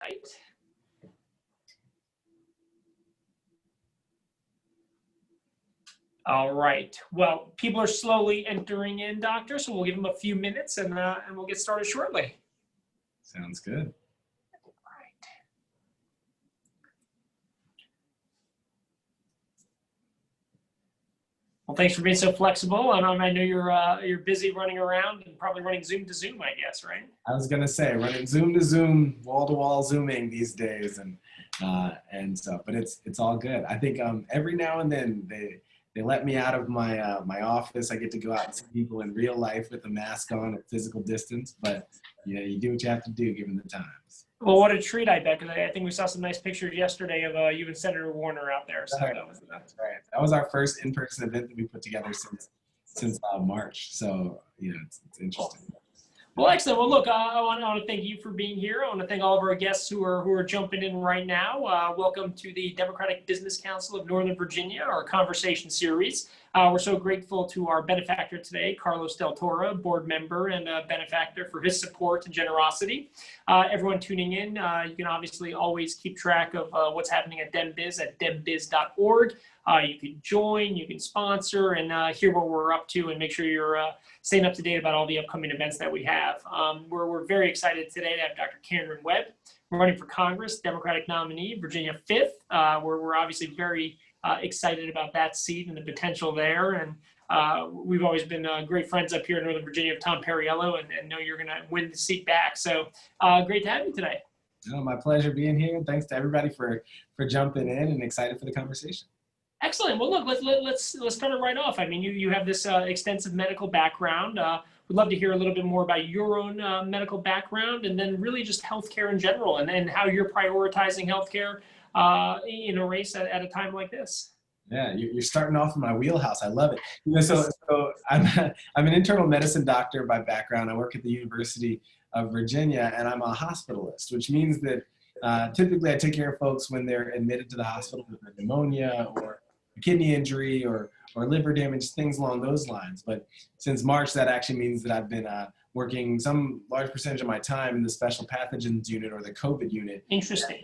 right. All right. Well, people are slowly entering in, Doctor, so we'll give them a few minutes and we'll get started shortly. Sounds good. Well, thanks for being so flexible. I know you're busy running around and probably running Zoom to Zoom, I guess, right? I was gonna say running Zoom to Zoom, wall to wall Zooming these days, and stuff. But it's all good. I think every now and then they let me out of my my office. I get to go out and see people in real life with a mask on at physical distance. But you do what you have to do given the times. Well, what a treat, I bet, because I think we saw some nice pictures yesterday of you and Senator Warner out there. So Right. That's Right. That was our first in-person event that we put together since March. So it's interesting. Well, excellent. Well, look, I want to thank you for being here. I want to thank all of our guests who are jumping in right now. Welcome to the Democratic Business Council of Northern Virginia, our conversation series. We're so grateful to our benefactor today, Carlos Del Toro, board member and benefactor, for his support and generosity. Everyone tuning in, you can obviously always keep track of what's happening at DemBiz at dembiz.org. You can join, you can sponsor, and hear what we're up to, and make sure you're staying up to date about all the upcoming events that we have. We're very excited today to have Dr. Cameron Webb running for Congress, Democratic nominee, Virginia 5th. We're obviously very excited about that seat and the potential there. And we've always been great friends up here in Northern Virginia of Tom Perriello, and know you're going to win the seat back. So great to have you today. My pleasure being here. Thanks to everybody for jumping in, and excited for the conversation. Excellent. Well, look, let's start it right off. I mean, you have this extensive medical background. We'd love to hear a little bit more about your own medical background, and then really just healthcare in general, and how you're prioritizing healthcare in a race at a time like this. Yeah, you're starting off in my wheelhouse. I love it. So I'm an internal medicine doctor by background. I work at the University of Virginia, and I'm a hospitalist, which means that typically I take care of folks when they're admitted to the hospital with a pneumonia or a kidney injury or liver damage, things along those lines. But since March, that actually means that I've been working some large percentage of my time in the special pathogens unit, or the COVID unit. Interesting.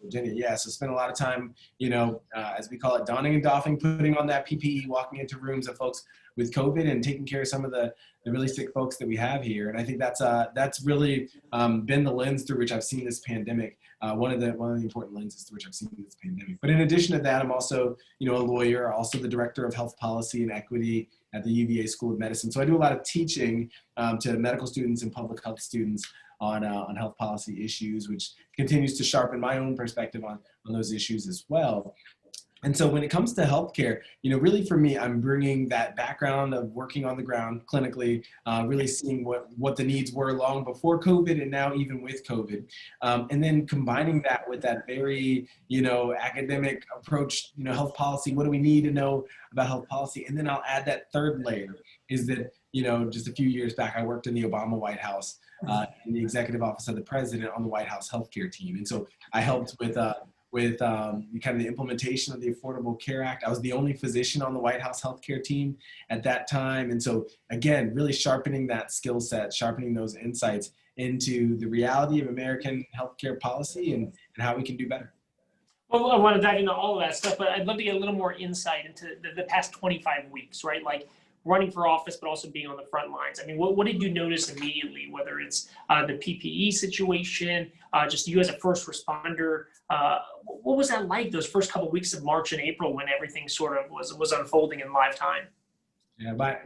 Virginia, yeah. So spend a lot of time, as we call it, donning and doffing, putting on that PPE, walking into rooms of folks with COVID, and taking care of some of the really sick folks that we have here. And I think that's really been the lens through which I've seen this pandemic. One of the important lenses through which I've seen this pandemic. But in addition to that, I'm also, a lawyer, also the director of health policy and equity at the UVA School of Medicine. So I do a lot of teaching to medical students and public health students on health policy issues, which continues to sharpen my own perspective on those issues as well. And so when it comes to healthcare, really for me, I'm bringing that background of working on the ground clinically, really seeing what the needs were long before COVID and now even with COVID. And then combining that with that very, academic approach, health policy, what do we need to know about health policy? And then I'll add that third layer is that, just a few years back, I worked in the Obama White House in the executive office of the president on the White House healthcare team. And so I helped with kind of the implementation of the Affordable Care Act. I was the only physician on the White House healthcare team at that time. And so again, really sharpening that skill set, sharpening those insights into the reality of American healthcare policy and how we can do better. Well, I want to dive into all of that stuff, but I'd love to get a little more insight into the past 25 weeks, right? Like running for office, but also being on the front lines. I mean, what did you notice immediately, whether it's the PPE situation, just you as a first responder? What was that like those first couple of weeks of March and April when everything sort of was unfolding in live time? Yeah, but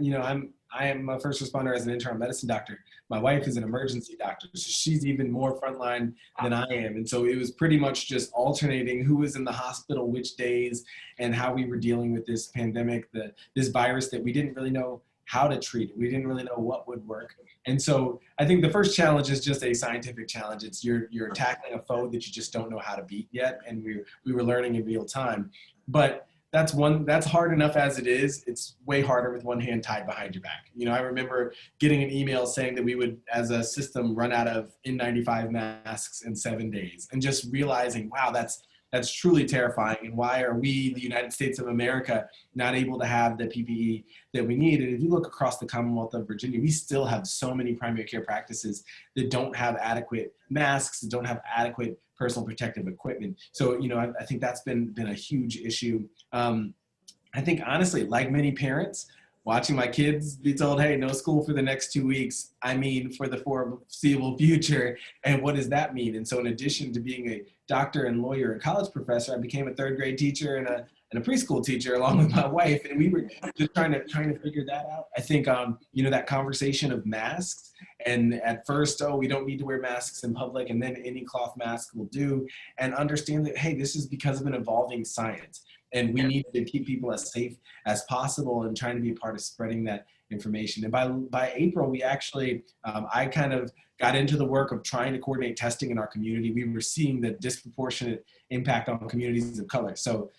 I am a first responder as an internal medicine doctor. My wife is an emergency doctor, so she's even more frontline than I am. And so it was pretty much just alternating who was in the hospital, which days, and how we were dealing with this pandemic, this virus that we didn't really know how to treat. We didn't really know what would work. And so I think the first challenge is just a scientific challenge. It's you're tackling a foe that you just don't know how to beat yet. And we were learning in real time. But that's hard enough as it is. It's way harder with one hand tied behind your back. I remember getting an email saying that we would, as a system, run out of N95 masks in 7 days, and just realizing, wow, that's that's truly terrifying. And why are we, the United States of America, not able to have the PPE that we need? And if you look across the Commonwealth of Virginia, we still have so many primary care practices that don't have adequate masks, that don't have adequate personal protective equipment. So, I think that's been a huge issue. I think honestly, like many parents, watching my kids be told, hey, no school for the next 2 weeks, I mean, for the foreseeable future. And what does that mean? And so in addition to being a doctor and lawyer and college professor, I became a third grade teacher and a preschool teacher along with my wife. And we were just trying to figure that out. I think, that conversation of masks, and at first, we don't need to wear masks in public, and then any cloth mask will do, and understand that, hey, this is because of an evolving science. And we need to keep people as safe as possible and trying to be a part of spreading that information. And by April, we actually, I kind of got into the work of trying to coordinate testing in our community. We were seeing the disproportionate impact on communities of color. So,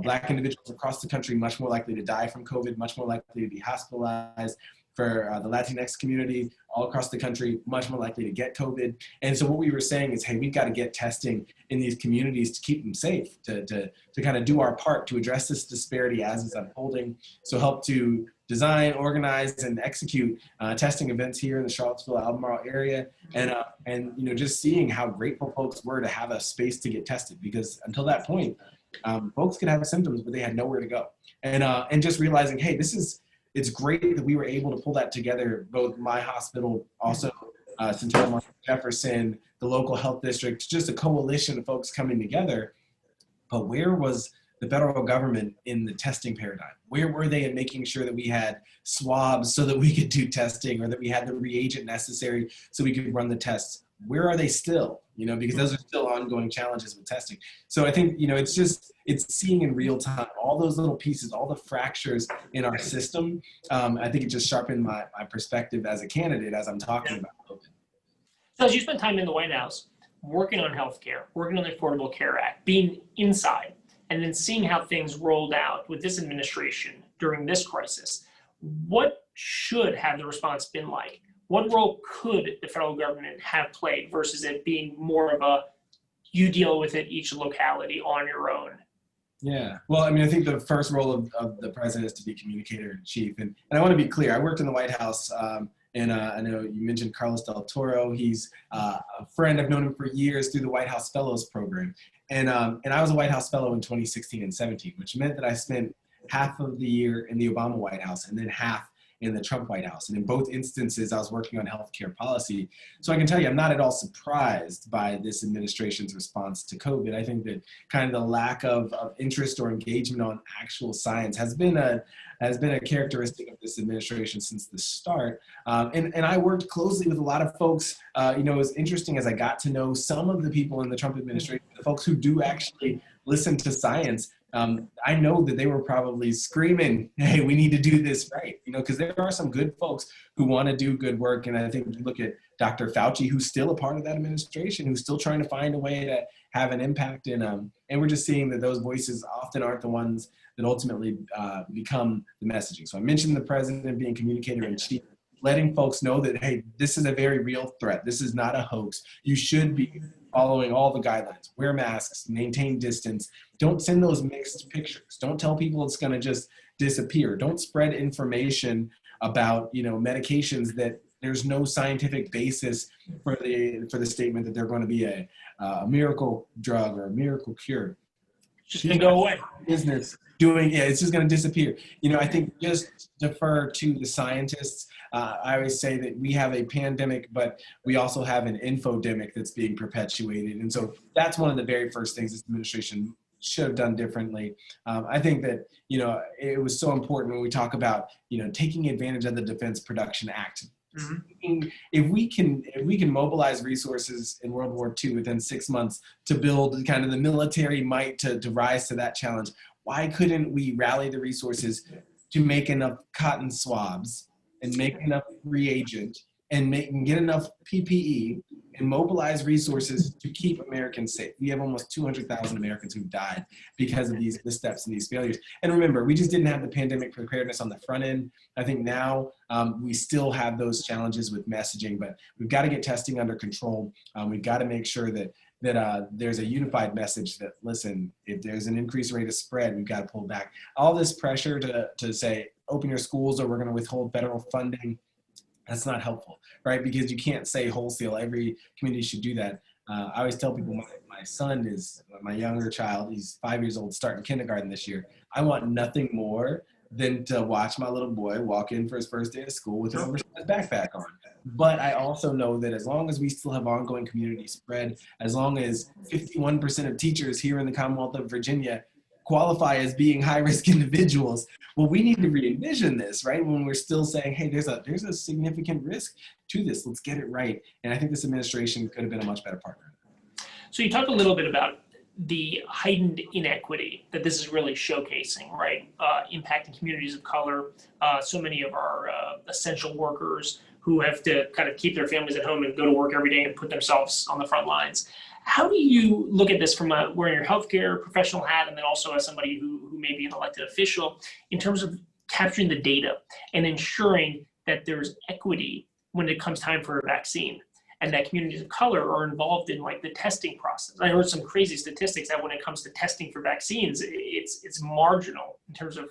Black individuals across the country much more likely to die from COVID, much more likely to be hospitalized. For the Latinx community all across the country, much more likely to get COVID. And so what we were saying is, hey, we've got to get testing in these communities to keep them safe, to kind of do our part to address this disparity as it's unfolding. So help to design, organize, and execute testing events here in the Charlottesville, Albemarle area. And just seeing how grateful folks were to have a space to get tested, because until that point, folks could have symptoms, but they had nowhere to go. And just realizing, hey, it's great that we were able to pull that together, both my hospital, also Centennial Martin Jefferson, the local health district, just a coalition of folks coming together. But where was the federal government in the testing paradigm? Where were they in making sure that we had swabs so that we could do testing, or that we had the reagent necessary so we could run the tests? Where are they still? Because those are still ongoing challenges with testing. So I think, it's seeing in real time all those little pieces, all the fractures in our system. I think it just sharpened my perspective as a candidate as I'm talking about COVID. So as you spend time in the White House, working on healthcare, working on the Affordable Care Act, being inside, and then seeing how things rolled out with this administration during this crisis, what should have the response been like? What role could the federal government have played versus it being more of a, you deal with it each locality on your own? Yeah, well, I think the first role of the president is to be communicator in chief. And I want to be clear, I worked in the White House, and I know you mentioned Carlos Del Toro. He's a friend. I've known him for years through the White House Fellows Program. And I was a White House Fellow in 2016 and 17, which meant that I spent half of the year in the Obama White House and then half in the Trump White House. And in both instances, I was working on healthcare policy. So I can tell you, I'm not at all surprised by this administration's response to COVID. I think that kind of the lack of interest or engagement on actual science has been a characteristic of this administration since the start. And I worked closely with a lot of folks. It was interesting as I got to know some of the people in the Trump administration, the folks who do actually listen to science. I know that they were probably screaming, hey, we need to do this right, because there are some good folks who want to do good work. And I think you look at Dr. Fauci, who's still a part of that administration, who's still trying to find a way to have an impact. And we're just seeing that those voices often aren't the ones that ultimately become the messaging. So I mentioned the president being communicator in chief, letting folks know that, hey, this is a very real threat. This is not a hoax. You should be following all the guidelines. Wear masks, maintain distance. Don't send those mixed pictures. Don't tell people it's going to just disappear. Don't spread information about, medications that there's no scientific basis for the statement that they're going to be a miracle drug or a miracle cure. Just going to go away. Business doing, it's just going to disappear. I think just defer to the scientists. I always say that we have a pandemic, but we also have an infodemic that's being perpetuated. And so that's one of the very first things this administration should have done differently. I think that, it was so important when we talk about, taking advantage of the Defense Production Act. Mm-hmm. If we can mobilize resources in World War II within 6 months to build kind of the military might to rise to that challenge, why couldn't we rally the resources to make enough cotton swabs and make enough reagent and get enough PPE and mobilize resources to keep Americans safe? We have almost 200,000 Americans who've died because of these missteps and these failures. And remember, we just didn't have the pandemic preparedness on the front end. I think now we still have those challenges with messaging, but we've got to get testing under control. We've got to make sure that that there's a unified message that, listen, if there's an increased rate of spread, we've got to pull back. All this pressure to say, open your schools or we're going to withhold federal funding, that's not helpful, right? Because you can't say wholesale, every community should do that. I always tell people my son is, my younger child, he's 5 years old, starting kindergarten this year. I want nothing more than to watch my little boy walk in for his first day of school with an oversized backpack on. But I also know that as long as we still have ongoing community spread, as long as 51% of teachers here in the Commonwealth of Virginia qualify as being high-risk individuals, well, we need to re-envision this, right? When we're still saying, hey, there's a significant risk to this, let's get it right. And I think this administration could have been a much better partner. So you talked a little bit about the heightened inequity that this is really showcasing, right? Impacting communities of color, so many of our essential workers who have to kind of keep their families at home and go to work every day and put themselves on the front lines. How do you look at this from wearing your healthcare professional hat and then also as somebody who may be an elected official in terms of capturing the data and ensuring that there's equity when it comes time for a vaccine? And that communities of color are involved in like the testing process. I heard some crazy statistics that when it comes to testing for vaccines, it's marginal in terms of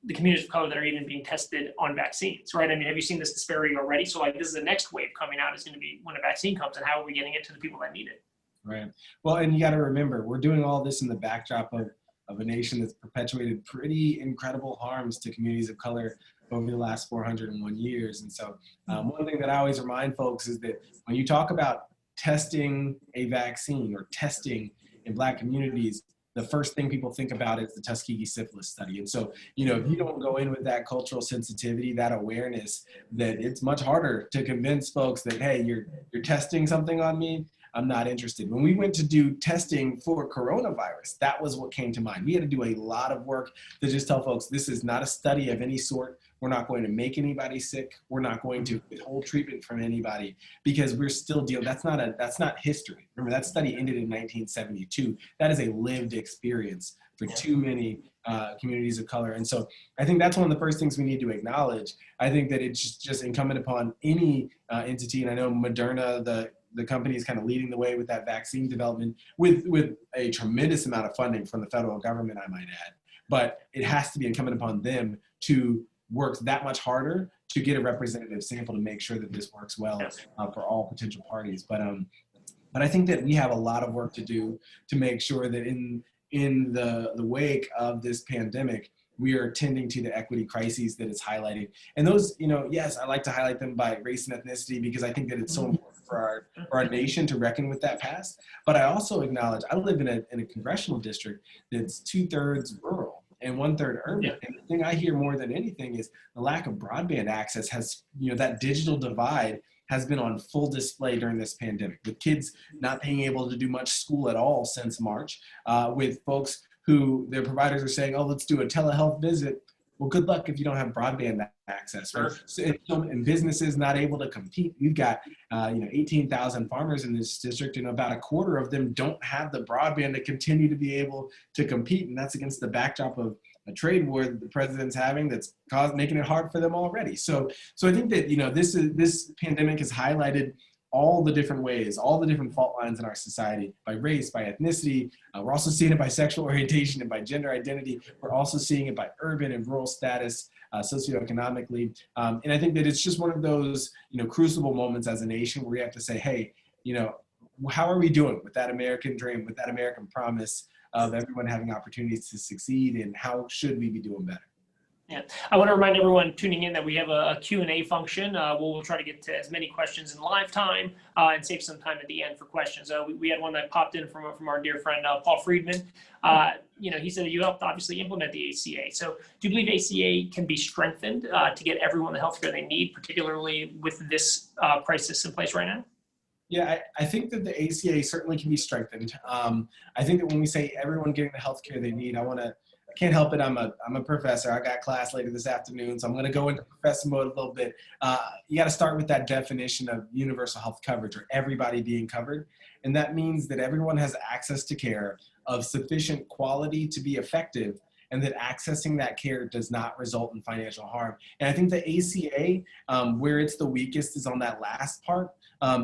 the communities of color that are even being tested on vaccines, right? I mean, have you seen this disparity already? So like this is the next wave coming out is going to be when a vaccine comes and how are we getting it to the people that need it? Right. Well, and you got to remember, we're doing all this in the backdrop of a nation that's perpetuated pretty incredible harms to communities of color over the last 401 years. And so one thing that I always remind folks is that when you talk about testing a vaccine or testing in Black communities, the first thing people think about is the Tuskegee syphilis study. And so, if you don't go in with that cultural sensitivity, that awareness, that it's much harder to convince folks that, hey, you're testing something on me, I'm not interested. When we went to do testing for coronavirus, that was what came to mind. We had to do a lot of work to just tell folks, this is not a study of any sort. We're not going to make anybody sick. We're not going to withhold treatment from anybody because we're still dealing. That's not history. Remember, that study ended in 1972. That is a lived experience for too many communities of color. And so I think that's one of the first things we need to acknowledge. I think that it's just incumbent upon any entity, and I know Moderna, the company is kind of leading the way with that vaccine development with a tremendous amount of funding from the federal government, I might add. But it has to be incumbent upon them to work that much harder to get a representative sample to make sure that this works well for all potential parties. But I think that we have a lot of work to do to make sure that in the wake of this pandemic, we are tending to the equity crises that it's highlighting. And those, yes, I like to highlight them by race and ethnicity because I think that it's so important for our nation to reckon with that past. But I also acknowledge, I live in a congressional district that's 2/3 rural and 1/3 urban. Yeah. And the thing I hear more than anything is the lack of broadband access has, that digital divide has been on full display during this pandemic, with kids not being able to do much school at all since March, with folks who their providers are saying, oh, let's do a telehealth visit. Well, good luck if you don't have broadband access, right? So, and businesses not able to compete. We've got, 18,000 farmers in this district, and about a quarter of them don't have the broadband to continue to be able to compete. And that's against the backdrop of a trade war that the president's having that's making it hard for them already. So I think that, this pandemic has highlighted all the different ways, all the different fault lines in our society by race, by ethnicity. We're also seeing it by sexual orientation and by gender identity. We're also seeing it by urban and rural status, socioeconomically. And I think that it's just one of those, crucible moments as a nation where we have to say, hey, how are we doing with that American dream, with that American promise of everyone having opportunities to succeed, and how should we be doing better? Yeah, I want to remind everyone tuning in that we have a Q&A function. We'll try to get to as many questions in live time and save some time at the end for questions. We had one that popped in from our dear friend, Paul Friedman. He said that you helped obviously implement the ACA. So do you believe ACA can be strengthened to get everyone the healthcare they need, particularly with this crisis in place right now? Yeah, I think that the ACA certainly can be strengthened. I think that when we say everyone getting the healthcare they need, I can't help it. I'm a professor. I got class later this afternoon, so I'm going to go into professor mode a little bit. You got to start with that definition of universal health coverage, or everybody being covered. And that means that everyone has access to care of sufficient quality to be effective, and that accessing that care does not result in financial harm. And I think the ACA, where it's the weakest, is on that last part.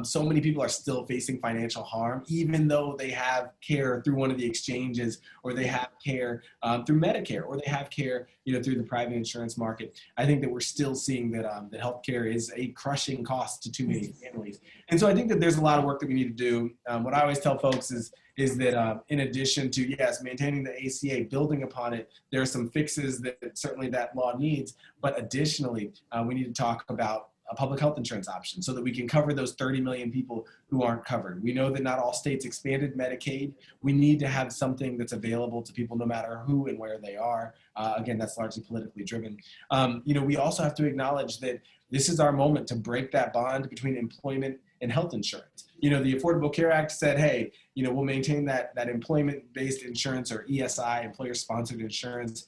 so many people are still facing financial harm, even though they have care through one of the exchanges, or they have care through Medicare, or they have care, through the private insurance market. I think that we're still seeing that that healthcare is a crushing cost to too many families. And so I think that there's a lot of work that we need to do. What I always tell folks is that in addition to, yes, maintaining the ACA, building upon it, there are some fixes that certainly that law needs, but additionally, we need to talk about a public health insurance option so that we can cover those 30 million people who aren't covered. We know that not all states expanded Medicaid. We need to have something that's available to people no matter who and where they are. Again, that's largely politically driven. We also have to acknowledge that this is our moment to break that bond between employment and health insurance. The Affordable Care Act said, hey, we'll maintain that employment-based insurance, or ESI, employer-sponsored insurance.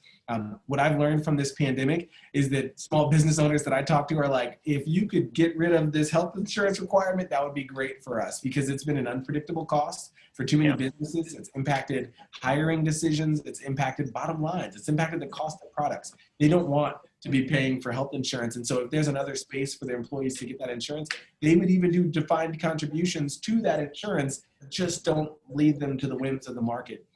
What I've learned from this pandemic is that small business owners that I talk to are like, if you could get rid of this health insurance requirement, that would be great for us, because it's been an unpredictable cost for too many businesses. It's impacted hiring decisions. It's impacted bottom lines. It's impacted the cost of products. They don't want to be paying for health insurance. And so if there's another space for their employees to get that insurance, they would even do defined contributions to that insurance. Just don't lead them to the whims of the market.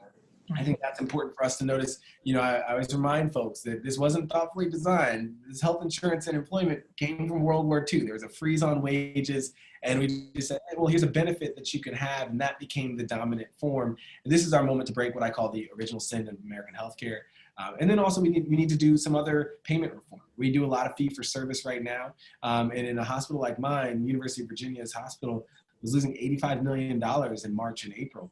I think that's important for us to notice. I always remind folks that this wasn't thoughtfully designed. This health insurance and employment came from World War II. There was a freeze on wages, and we just said, hey, well, here's a benefit that you can have, and that became the dominant form. And this is our moment to break what I call the original sin of American healthcare. And then also we need to do some other payment reform. We do a lot of fee for service right now. And in a hospital like mine, University of Virginia's hospital was losing $85 million in March and April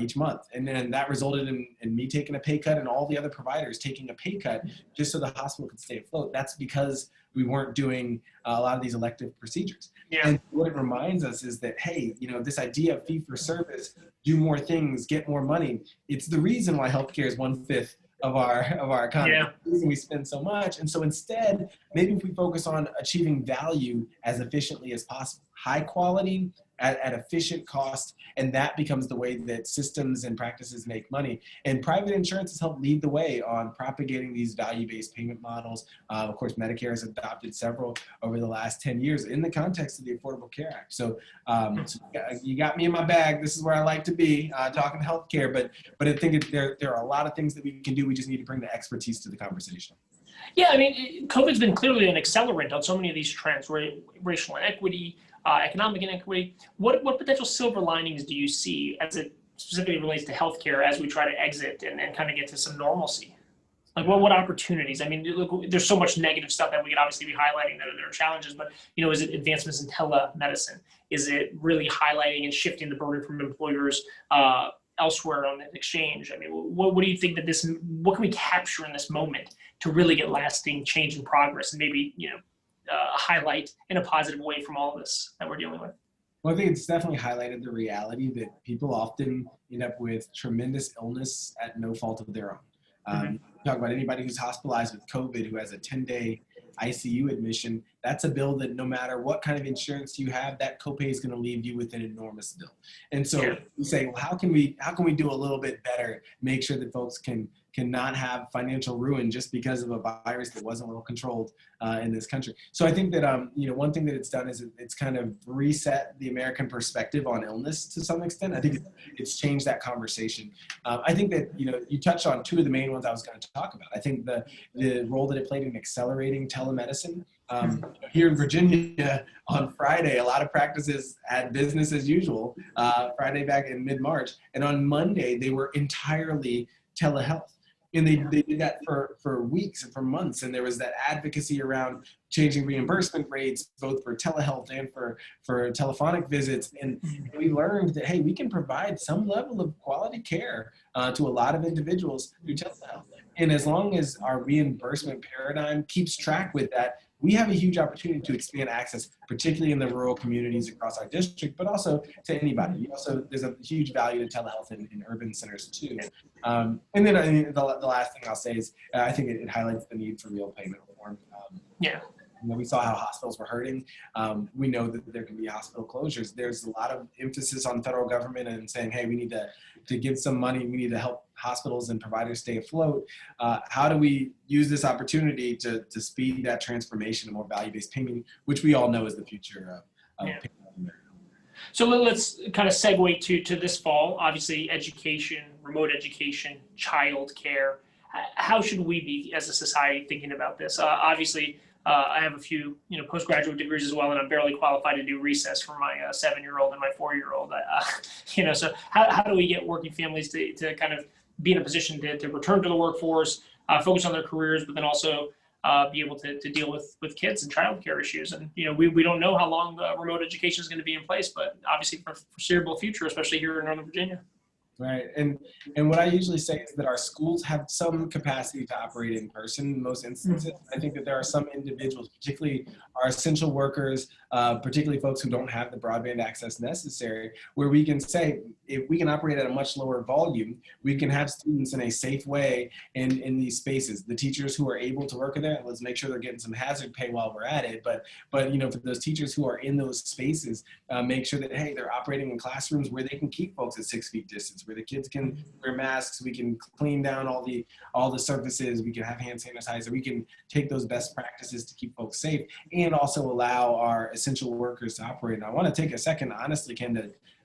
each month. And then that resulted in me taking a pay cut and all the other providers taking a pay cut just so the hospital could stay afloat. That's because we weren't doing a lot of these elective procedures. Yeah. And what it reminds us is that, hey, this idea of fee for service, do more things, get more money. It's the reason why healthcare is 1/5 of our economy. Yeah. The reason we spend so much. And so instead, maybe if we focus on achieving value as efficiently as possible, high quality at efficient cost, and that becomes the way that systems and practices make money. And private insurance has helped lead the way on propagating these value-based payment models. Of course, Medicare has adopted several over the last 10 years in the context of the Affordable Care Act. So, you got me in my bag. This is where I like to be, talking healthcare. But I think there are a lot of things that we can do. We just need to bring the expertise to the conversation. Yeah, I mean, COVID's been clearly an accelerant on so many of these trends, racial inequity, economic inequity. What potential silver linings do you see as it specifically relates to healthcare as we try to exit and kind of get to some normalcy? Like what opportunities? I mean, look, there's so much negative stuff that we could obviously be highlighting that there are challenges, but is it advancements in telemedicine? Is it really highlighting and shifting the burden from employers elsewhere on the exchange? I mean, what do you think that what can we capture in this moment to really get lasting change and progress, and maybe highlight in a positive way from all of this that we're dealing with? Well, I think it's definitely highlighted the reality that people often end up with tremendous illness at no fault of their own. Talk about anybody who's hospitalized with COVID who has a 10-day ICU admission. That's a bill that no matter what kind of insurance you have, that copay is going to leave you with an enormous bill. And so we say, well, how can we do a little bit better, make sure that folks can not have financial ruin just because of a virus that wasn't well controlled in this country. So I think that one thing that it's done is it's kind of reset the American perspective on illness to some extent. I think it's changed that conversation. I think that you touched on two of the main ones I was going to talk about. I think the role that it played in accelerating telemedicine. Here in Virginia on Friday, a lot of practices had business as usual, Friday back in mid-March. And on Monday, they were entirely telehealth. And they did that for weeks and for months. And there was that advocacy around changing reimbursement rates, both for telehealth and for telephonic visits. And we learned that, hey, we can provide some level of quality care to a lot of individuals through telehealth. And as long as our reimbursement paradigm keeps track with that, we have a huge opportunity to expand access, particularly in the rural communities across our district, but also to anybody. There's a huge value to telehealth in urban centers too. And then the last thing I'll say is I think it highlights the need for real payment reform. We saw how hospitals were hurting. We know that there can be hospital closures. There's a lot of emphasis on federal government and saying, hey, we need to give some money. We need to help hospitals and providers stay afloat. How do we use this opportunity to speed that transformation to more value-based payment, which we all know is the future of payment in America? So let's kind of segue to this fall. Obviously, education, remote education, childcare. How should we be as a society thinking about this? Obviously, I have a few postgraduate degrees as well, and I'm barely qualified to do recess for my 7-year-old and my 4-year-old. So how do we get working families to kind of be in a position to return to the workforce, focus on their careers, but then also be able to deal with kids and childcare issues. And we don't know how long remote education is going to be in place, but obviously for foreseeable future, especially here in Northern Virginia. Right. And what I usually say is that our schools have some capacity to operate in person in most instances. I think that there are some individuals, particularly our essential workers, particularly folks who don't have the broadband access necessary, where we can say, if we can operate at a much lower volume, we can have students in a safe way in these spaces. The teachers who are able to work in there, let's make sure they're getting some hazard pay while we're at it. But for those teachers who are in those spaces, make sure that, hey, they're operating in classrooms where they can keep folks at 6 feet distance, where the kids can wear masks, we can clean down all the surfaces, we can have hand sanitizer, we can take those best practices to keep folks safe, and also allow our essential workers to operate. And I want to take a second, honestly, Ken,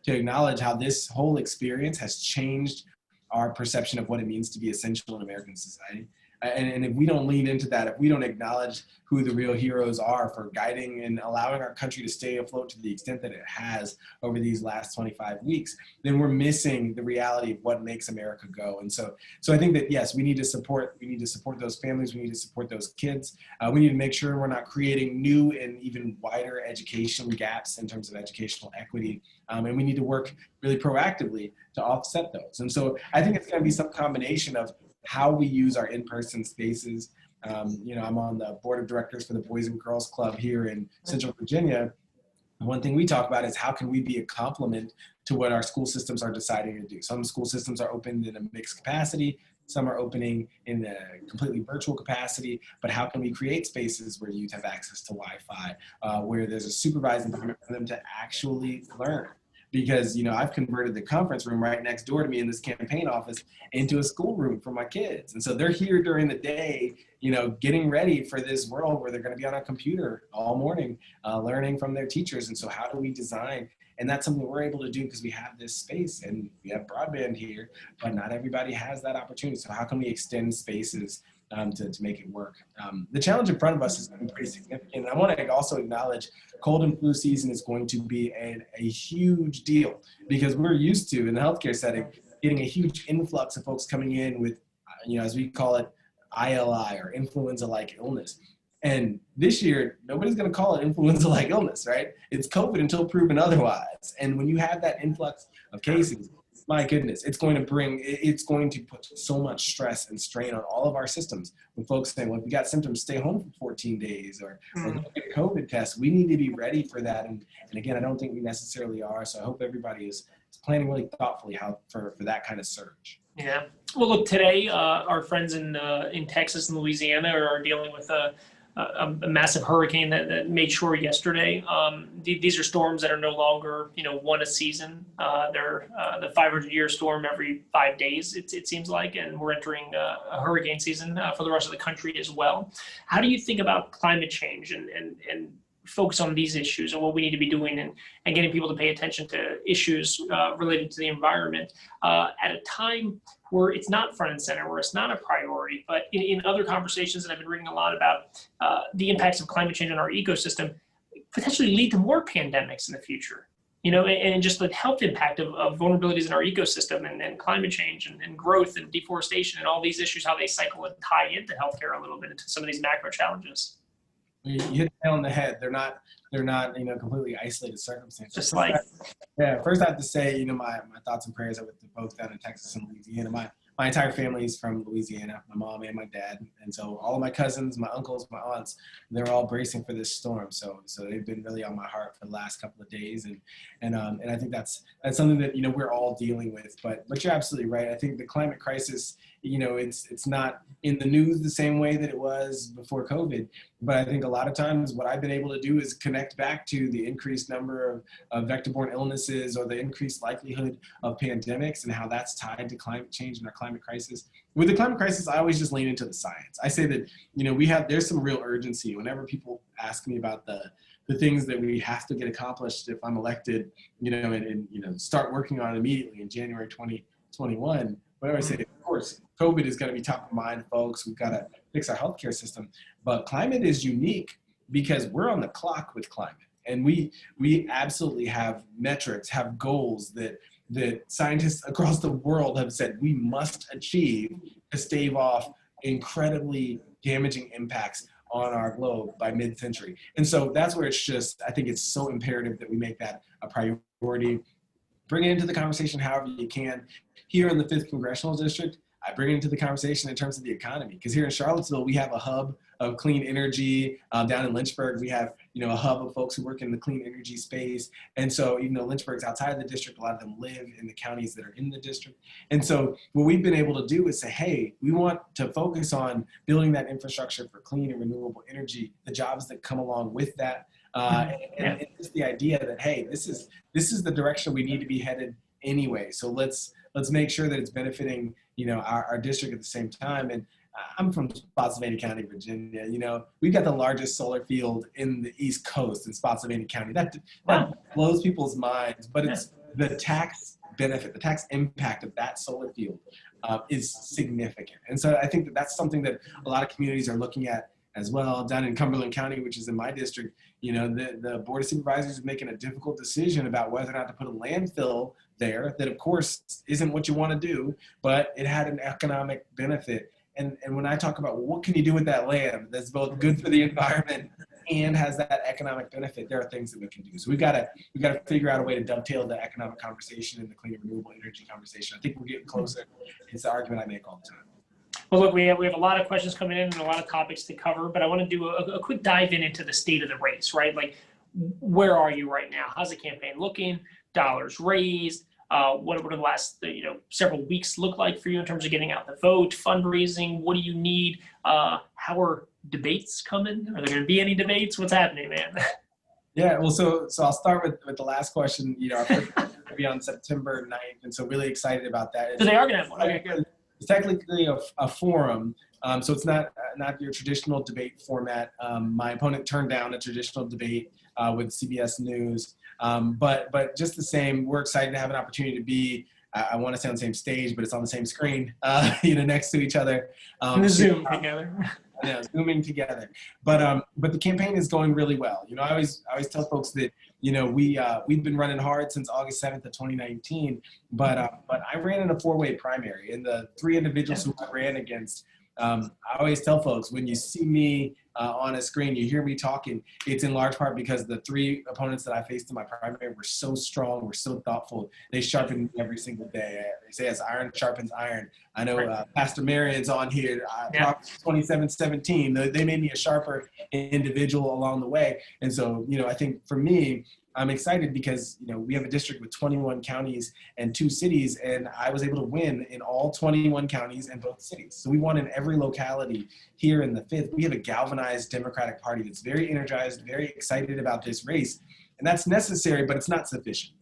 to acknowledge how this whole experience has changed our perception of what it means to be essential in American society. And if we don't lean into that, if we don't acknowledge who the real heroes are for guiding and allowing our country to stay afloat to the extent that it has over these last 25 weeks, then we're missing the reality of what makes America go. And so I think that, yes, we need to support those families. We need to support those kids. We need to make sure we're not creating new and even wider education gaps in terms of educational equity. And we need to work really proactively to offset those. And so I think it's going to be some combination of how we use our in-person spaces. I'm on the board of directors for the Boys and Girls Club here in Central Virginia. One thing we talk about is how can we be a complement to what our school systems are deciding to do. Some school systems are open in a mixed capacity, some are opening in a completely virtual capacity, but how can we create spaces where youth have access to Wi-Fi, where there's a supervised environment for them to actually learn? Because, I've converted the conference room right next door to me in this campaign office into a schoolroom for my kids. And so they're here during the day, getting ready for this world where they're going to be on a computer all morning, learning from their teachers. And so how do we design? And that's something we're able to do because we have this space and we have broadband here, but not everybody has that opportunity. So how can we extend spaces to make it work? The challenge in front of us is going to be pretty significant. And I want to also acknowledge cold and flu season is going to be a huge deal because we're used to, in the healthcare setting, getting a huge influx of folks coming in with, as we call it, ILI or influenza-like illness. And this year, nobody's going to call it influenza-like illness, right? It's COVID until proven otherwise. And when you have that influx of cases, my goodness, it's going to put so much stress and strain on all of our systems. When folks say, well, if you got symptoms, stay home for 14 days or go get a COVID test, we need to be ready for that. And again, I don't think we necessarily are. So I hope everybody is planning really thoughtfully for that kind of surge. Yeah. Well, look, today, our friends in Texas and Louisiana are dealing with a massive hurricane that made shore yesterday. These are storms that are no longer, one a season. They're the 500-year storm every 5 days, it seems like, and we're entering a hurricane season for the rest of the country as well. How do you think about climate change and focus on these issues and what we need to be doing and getting people to pay attention to issues related to the environment at a time where it's not front and center, where it's not a priority, but in other conversations that I've been reading a lot about, the impacts of climate change on our ecosystem potentially lead to more pandemics in the future, and just the health impact of vulnerabilities in our ecosystem and climate change and growth and deforestation and all these issues, how they cycle and tie into healthcare a little bit into some of these macro challenges. You hit the nail on the head. They're not completely isolated circumstances. Just like, first I have to say, my thoughts and prayers are with the folks down in Texas and Louisiana. My entire family is from Louisiana, my mom and my dad. And so all of my cousins, my uncles, my aunts, they're all bracing for this storm. So they've been really on my heart for the last couple of days. And I think that's something that, we're all dealing with, but you're absolutely right. I think the climate crisis, it's not in the news the same way that it was before COVID. But I think a lot of times what I've been able to do is connect back to the increased number of vector-borne illnesses or the increased likelihood of pandemics and how that's tied to climate change and our climate climate crisis. With the climate crisis, I always just lean into the science. I say that, there's some real urgency. Whenever people ask me about the things that we have to get accomplished if I'm elected, and start working on it immediately in January 2021, whatever I say, of course, COVID is going to be top of mind, folks. We've got to fix our healthcare system. But climate is unique because we're on the clock with climate. And we absolutely have metrics, have goals that scientists across the world have said we must achieve to stave off incredibly damaging impacts on our globe by mid-century. And so that's where I think it's so imperative that we make that a priority. Bring it into the conversation however you can. Here in the 5th Congressional District, I bring it into the conversation in terms of the economy, because here in Charlottesville, we have a hub of clean energy. Down in Lynchburg, we have a hub of folks who work in the clean energy space. And so even though Lynchburg's outside of the district, a lot of them live in the counties that are in the district. And so what we've been able to do is say, hey, we want to focus on building that infrastructure for clean and renewable energy, the jobs that come along with that. And just the idea that, hey, this is the direction we need to be headed anyway. So let's make sure that it's benefiting our district at the same time. And I'm from Spotsylvania County, Virginia. We've got the largest solar field in the East Coast in Spotsylvania County. That blows people's minds, but it's the tax benefit, the tax impact of that solar field is significant. And so I think that that's something that a lot of communities are looking at as well. Down in Cumberland County, which is in my district, the Board of Supervisors is making a difficult decision about whether or not to put a landfill there that, of course, isn't what you want to do, but it had an economic benefit. And when I talk about, well, what can you do with that land that's both good for the environment and has that economic benefit, there are things that we can do. So we've got to figure out a way to dovetail the economic conversation and the clean and renewable energy conversation. I think we're getting closer. It's the argument I make all the time. Well, look, we have a lot of questions coming in and a lot of topics to cover, but I want to do a quick dive into the state of the race, right? Like, where are you right now? How's the campaign looking? Dollars raised? What do the last several weeks look like for you in terms of getting out the vote, fundraising? What do you need? How are debates coming? Are there going to be any debates? What's happening, man? Yeah, well, so I'll start with the last question. Our first going to be on September 9th, and so really excited about that. So they are going to have one. Okay, good. It's technically a forum, so it's not your traditional debate format. My opponent turned down a traditional debate with CBS News, but just the same, we're excited to have an opportunity to be, I want to say on the same stage, but it's on the same screen, next to each other. Zoom together. Yeah, zooming together. But the campaign is going really well. I always tell folks that we've been running hard since August 7th of 2019. But I ran in a 4-way primary, and the 3 individuals who I ran against. I always tell folks, when you see me on a screen, you hear me talking, it's in large part because the 3 opponents that I faced in my primary were so strong, were so thoughtful. They sharpen me every single day. They say, as iron sharpens iron. I know Pastor Marion's on here, 2717. They made me a sharper individual along the way. And so, I think for me, I'm excited because, we have a district with 21 counties and 2 cities, and I was able to win in all 21 counties and both cities. So we won in every locality here in the 5th. We have a galvanized Democratic Party that's very energized, very excited about this race, and that's necessary, but it's not sufficient.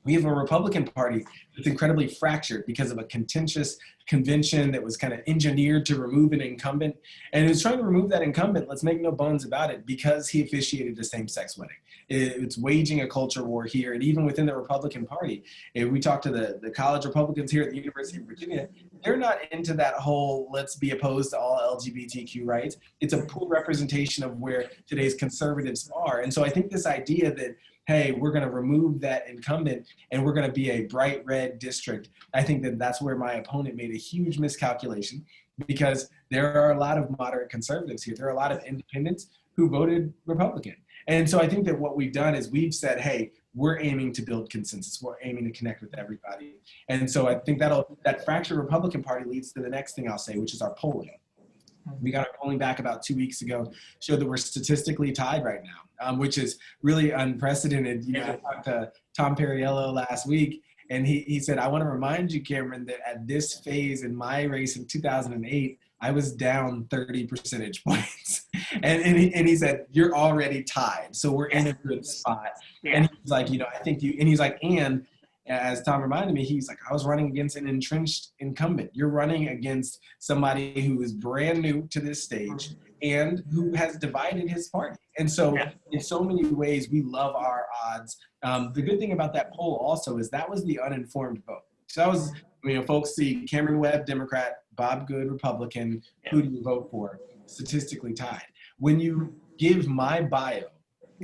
We have a Republican Party that's incredibly fractured because of a contentious convention that was kind of engineered to remove an incumbent. And it was trying to remove that incumbent, let's make no bones about it, because he officiated a same-sex wedding. It's waging a culture war here. And even within the Republican Party, if we talk to the college Republicans here at the University of Virginia, they're not into that whole let's be opposed to all LGBTQ rights. It's a poor representation of where today's conservatives are. And so I think this idea that, hey, we're going to remove that incumbent and we're going to be a bright red district, I think that that's where my opponent made a huge miscalculation, because there are a lot of moderate conservatives here. There are a lot of independents who voted Republican. And so I think that what we've done is we've said, hey, we're aiming to build consensus. We're aiming to connect with everybody. And so I think that fractured Republican Party leads to the next thing I'll say, which is our polling. We got our polling back about 2 weeks ago, showed that we're statistically tied right now, which is really unprecedented. I talked to Tom Perriello last week, and he said, I want to remind you, Cameron, that at this phase in my race in 2008, I was down 30 percentage points. And he said, you're already tied. So we're in a good spot. Yeah. And he's like, I think you, and he's like, and as Tom reminded me, he's like, I was running against an entrenched incumbent. You're running against somebody who is brand new to this stage and who has divided his party. And so in so many ways, we love our odds. The good thing about that poll also is that was the uninformed vote. So that was, folks see Cameron Webb, Democrat, Bob Good, Republican, who do you vote for? Statistically tied. When you give my bio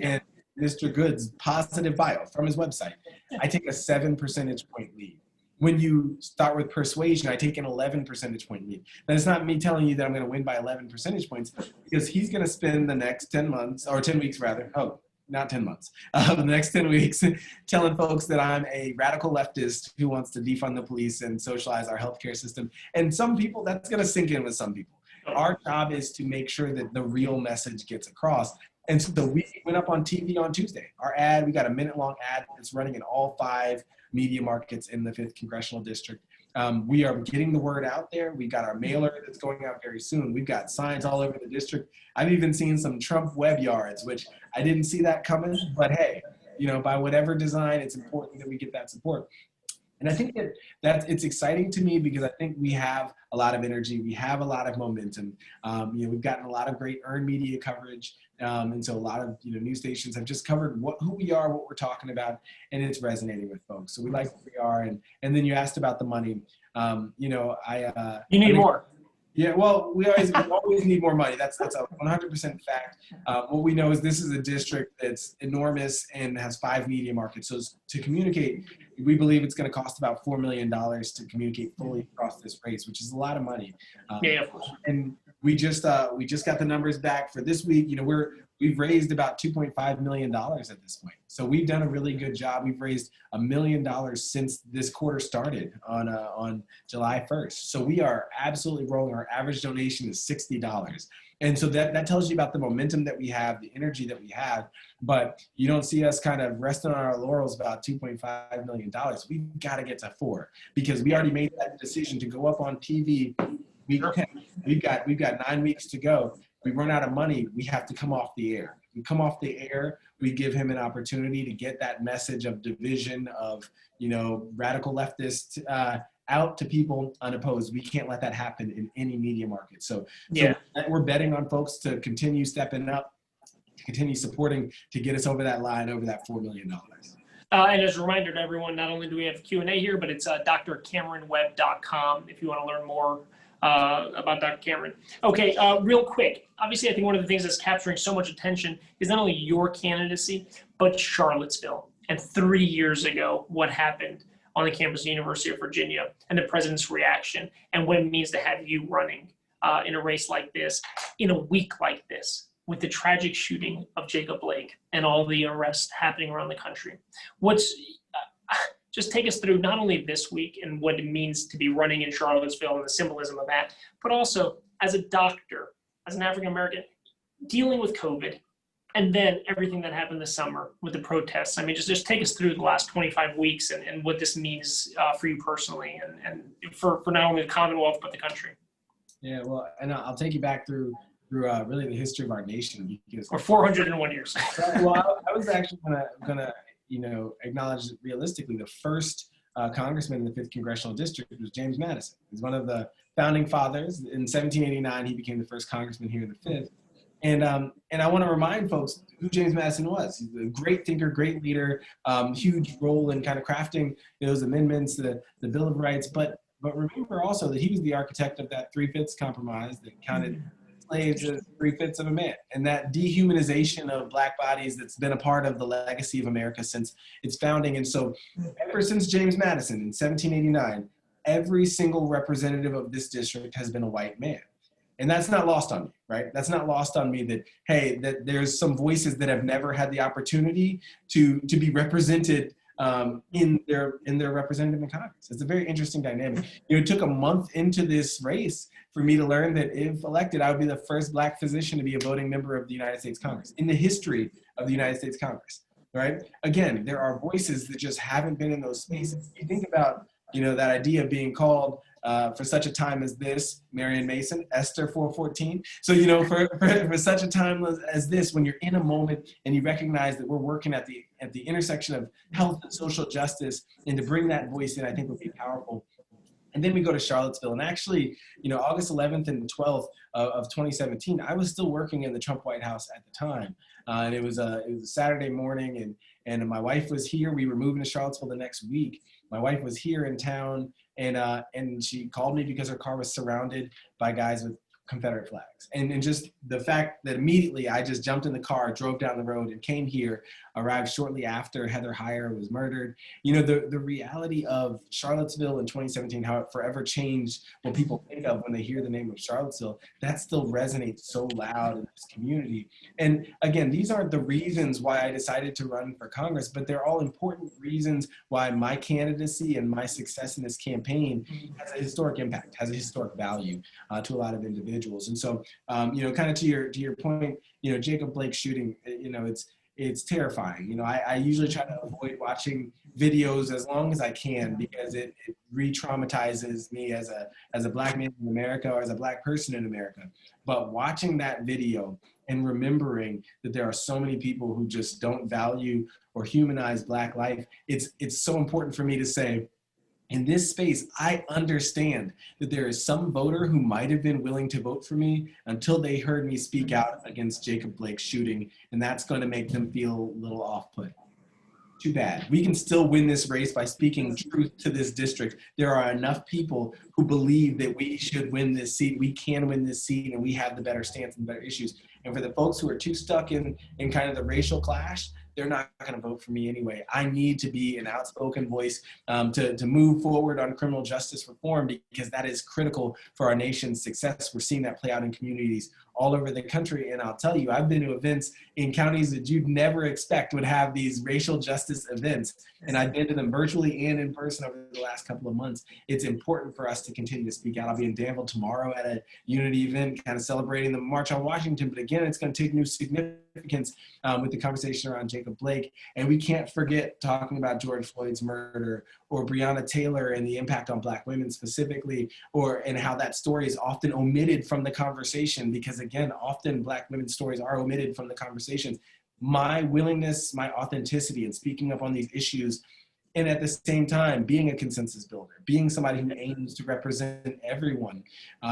and Mr. Good's positive bio from his website, I take a 7 percentage point lead. When you start with persuasion, I take an 11 percentage point lead. Now, it's not me telling you that I'm going to win by 11 percentage points, because he's going to spend the next 10 months, or 10 weeks rather, not 10 months, the next 10 weeks telling folks that I'm a radical leftist who wants to defund the police and socialize our healthcare system. And some people, that's going to sink in with some people. Our job is to make sure that the real message gets across. And so we went up on TV on Tuesday. Our ad, we got a minute-long ad that's running in all 5 media markets in the 5th Congressional District. We are getting the word out there. We got our mailer that's going out very soon. We've got signs all over the district. I've even seen some Trump web yards, which I didn't see that coming. But hey, by whatever design, it's important that we get that support. And I think that it's exciting to me, because I think we have a lot of energy. We have a lot of momentum. We've gotten a lot of great earned media coverage. And so a lot of news stations have just covered who we are, what we're talking about, and it's resonating with folks. So we like who we are. And then you asked about the money. You need more. Yeah, well, we always need more money. That's a 100% fact. What we know is this is a district that's enormous and has 5 media markets. So to communicate, we believe it's going to cost about $4 million to communicate fully across this race, which is a lot of money. Yeah, of course. And we just got the numbers back for this week. We've raised about $2.5 million at this point. So we've done a really good job. We've raised $1 million since this quarter started on July 1st. So we are absolutely rolling. Our average donation is $60. And so that tells you about the momentum that we have, the energy that we have. But you don't see us kind of resting on our laurels about $2.5 million. We've got to get to 4, because we already made that decision to go up on TV. We've got 9 weeks to go. We run out of money, we have to come off the air. We come off the air, we give him an opportunity to get that message of division, of radical leftists out to people unopposed. We can't let that happen in any media market. So we're betting on folks to continue stepping up, to continue supporting, to get us over that line, over that $4 million. And as a reminder to everyone, not only do we have Q&A here, but it's drcameronwebb.com if you want to learn more about Dr. Cameron. Okay, real quick. Obviously, I think one of the things that's capturing so much attention is not only your candidacy, but Charlottesville. And 3 years ago, what happened on the campus of the University of Virginia, and the president's reaction, and what it means to have you running in a race like this, in a week like this, with the tragic shooting of Jacob Blake and all the arrests happening around the country. Just take us through not only this week and what it means to be running in Charlottesville and the symbolism of that, but also as a doctor, as an African-American, dealing with COVID, and then everything that happened this summer with the protests. I mean, just take us through the last 25 weeks and what this means for you personally and for not only the Commonwealth, but the country. Yeah, well, and I'll take you back through really the history of our nation. Because, or 401 years. Well, I was actually gonna acknowledge that realistically, the first congressman in the 5th Congressional District was James Madison. He's one of the founding fathers. In 1789, he became the first congressman here in the 5th. And I want to remind folks who James Madison was. He's a great thinker, great leader, huge role in kind of crafting those amendments, the Bill of Rights. But remember also that he was the architect of that 3/5 compromise that counted slaves as 3/5 of a man, and that dehumanization of Black bodies that's been a part of the legacy of America since its founding. And so ever since James Madison in 1789, every single representative of this district has been a white man. And that's not lost on me, right? That's not lost on me that, hey, that there's some voices that have never had the opportunity to be represented in their representative in Congress. It's a very interesting dynamic. It took a month into this race for me to learn that if elected, I would be the first Black physician to be a voting member of the United States Congress in the history of the United States Congress, right? Again, there are voices that just haven't been in those spaces. You think about, that idea of being called for such a time as this, Marion Mason, Esther 4:14. So, for such a time as this, when you're in a moment and you recognize that we're working at the intersection of health and social justice, and to bring that voice in, I think would be powerful. And then we go to Charlottesville, and actually, August 11th and 12th of 2017, I was still working in the Trump White House at the time, and it was a Saturday morning, and my wife was here. We were moving to Charlottesville the next week. My wife was here in town, and she called me because her car was surrounded by guys with Confederate flags. And just the fact that immediately I just jumped in the car, drove down the road, and came here, arrived shortly after Heather Heyer was murdered. The reality of Charlottesville in 2017, how it forever changed what people think of when they hear the name of Charlottesville, that still resonates so loud in this community. And again, these aren't the reasons why I decided to run for Congress, but they're all important reasons why my candidacy and my success in this campaign has a historic impact, has a historic value to a lot of individuals. And so, kind of to your point, Jacob Blake shooting, it's terrifying. I usually try to avoid watching videos as long as I can, because it re-traumatizes me as a Black man in America, or as a Black person in America. But watching that video and remembering that there are so many people who just don't value or humanize Black life, it's so important for me to say, in this space, I understand that there is some voter who might have been willing to vote for me until they heard me speak out against Jacob Blake's shooting, and that's going to make them feel a little off-put. Too bad. We can still win this race by speaking truth to this district. There are enough people who believe that we should win this seat. We can win this seat, and we have the better stance and better issues. And for the folks who are too stuck in kind of the racial clash, they're not going to vote for me anyway. I need to be an outspoken voice to move forward on criminal justice reform, because that is critical for our nation's success. We're seeing that play out in communities all over the country. And I'll tell you, I've been to events in counties that you'd never expect would have these racial justice events. And I've been to them virtually and in person over the last couple of months. It's important for us to continue to speak out. I'll be in Danville tomorrow at a unity event, kind of celebrating the March on Washington. But again, it's going to take new significance with the conversation around Jacob Blake. And we can't forget talking about George Floyd's murder, or Breonna Taylor and the impact on Black women specifically, and how that story is often omitted from the conversation, because again, often Black women's stories are omitted from the conversations. My willingness, my authenticity in speaking up on these issues, and at the same time, being a consensus builder, being somebody who aims to represent everyone,